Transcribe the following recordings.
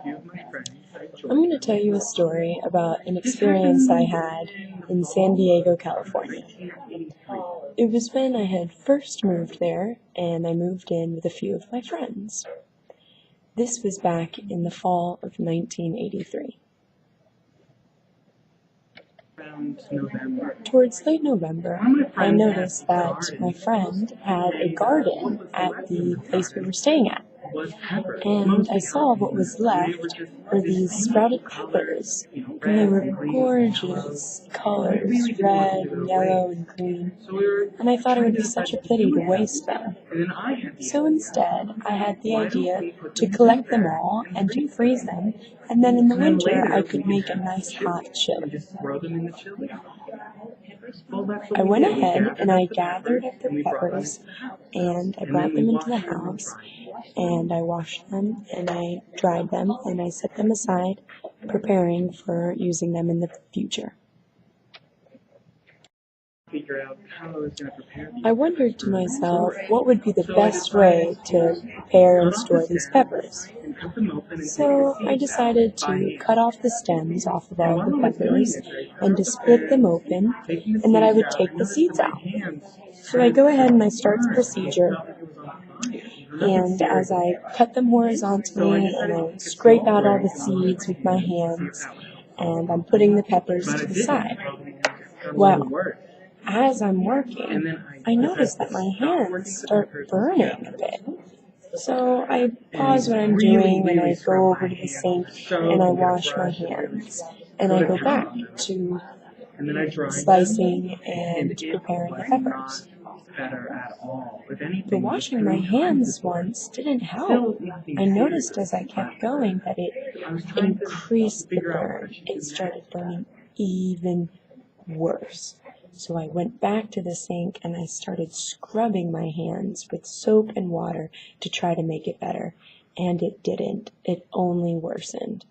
I'm going to tell you a story about an experience I had in San Diego, California. It was when I had first moved there, and I moved in with a few of my friends. This was back in the fall of 1983. Towards late November, I noticed that my friend had a garden at the place we were staying at. And I saw what was left were these sprouted peppers, and they were gorgeous colors, red, yellow, and green, and I thought it would be such a pity to waste them. So instead, I had the idea to collect them all and to freeze them, and then in the winter I could make a nice hot chili. I went ahead and I gathered up the peppers and I brought them into the house and I washed them and I dried them and I set them aside, preparing for using them in the future. I wondered to myself what would be the best way to prepare and store these peppers. So I decided to cut off the stems off of all the peppers and to split them open, and that I would take the seeds out. So I go ahead and I start the procedure, and as I cut them horizontally and I scrape out all the seeds with my hands, and I'm putting the peppers to the side. Well, as I'm working, I notice that my hands start burning a bit. So I pause what I'm doing and I go over to the sink and I wash my hands. And I go back to slicing and preparing the peppers. But washing my hands once didn't help. I noticed as I kept going that it increased the burn. It started burning even worse. So I went back to the sink and I started scrubbing my hands with soap and water to try to make it better. And it didn't. It only worsened.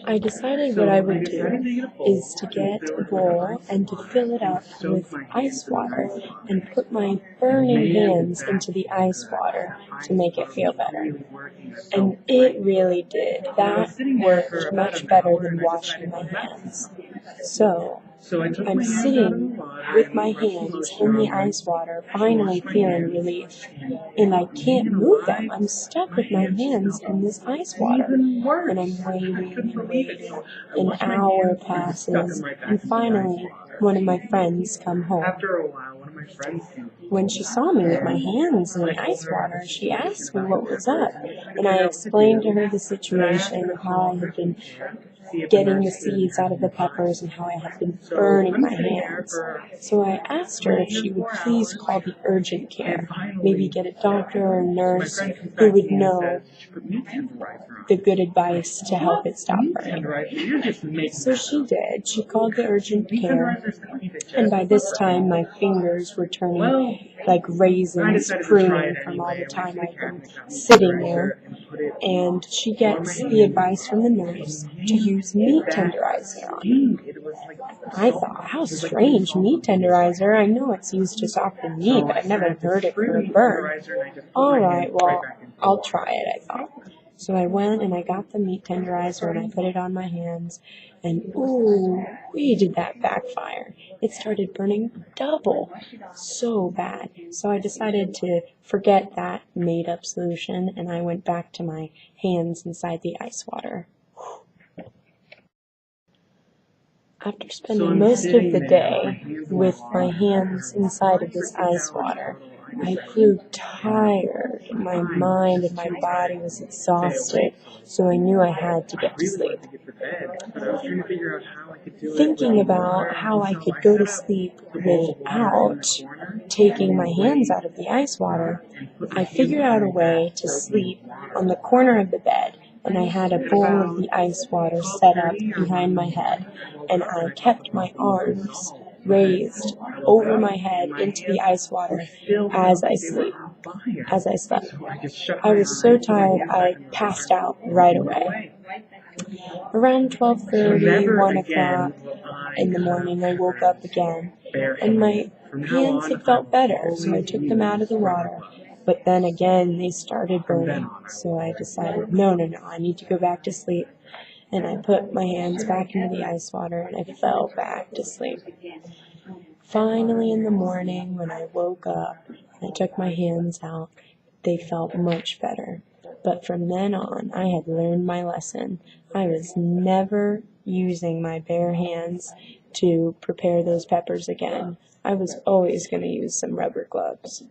I decided what I would do is to get a bowl and to fill it up with ice water and put my burning hands into the ice water to make it feel better. And it really did. That worked much better than washing my hands. So I'm sitting with my hands in the ice water, finally feeling relief. And I can't move them. I'm stuck with my hands in this ice water. And I'm waiting and waiting. An hour passes, and finally one of my friends come home. When she saw me with my hands in the ice water, she asked me what was up. And I explained to her the situation of how I had been getting the seeds out of the peppers and how I had been burning my hands. So I asked her if she would please call the urgent care, maybe get a doctor or a nurse who would know the good advice to help it stop burning. So she did. She called the urgent care, and by this time my fingers were turning like raisins pruning from all the time I'd been sitting there. And she gets the advice from the nurse to use meat tenderizer on it. I thought, how strange, meat tenderizer. I know it's used to soften meat, but I've never heard it for a burn. All right, well, I'll try it, I thought. So I went and I got the meat tenderizer and I put it on my hands, and ooh, did that backfire. It started burning double. So bad. So I decided to forget that made-up solution, and I went back to my hands inside the ice water. After spending most of the day with my hands inside of this ice water, I grew tired. My mind and my body was exhausted, so I knew I had to get to sleep. Thinking about how I could go to sleep without taking my hands out of the ice water, I figured out a way to sleep on the corner of the bed, and I had a bowl of the ice water set up behind my head, and I kept my arms raised over my head into the ice water as I slept. I was so tired I passed out right away. Around 12:30, 1 o'clock in the morning, I woke up again, and my hands had felt better, so I took them out of the water, But then again, they started burning. So I decided, no, I need to go back to sleep. And I put my hands back into the ice water and I fell back to sleep. Finally, in the morning, when I woke up and I took my hands out, they felt much better. But from then on, I had learned my lesson. I was never using my bare hands to prepare those peppers again. I was always going to use some rubber gloves.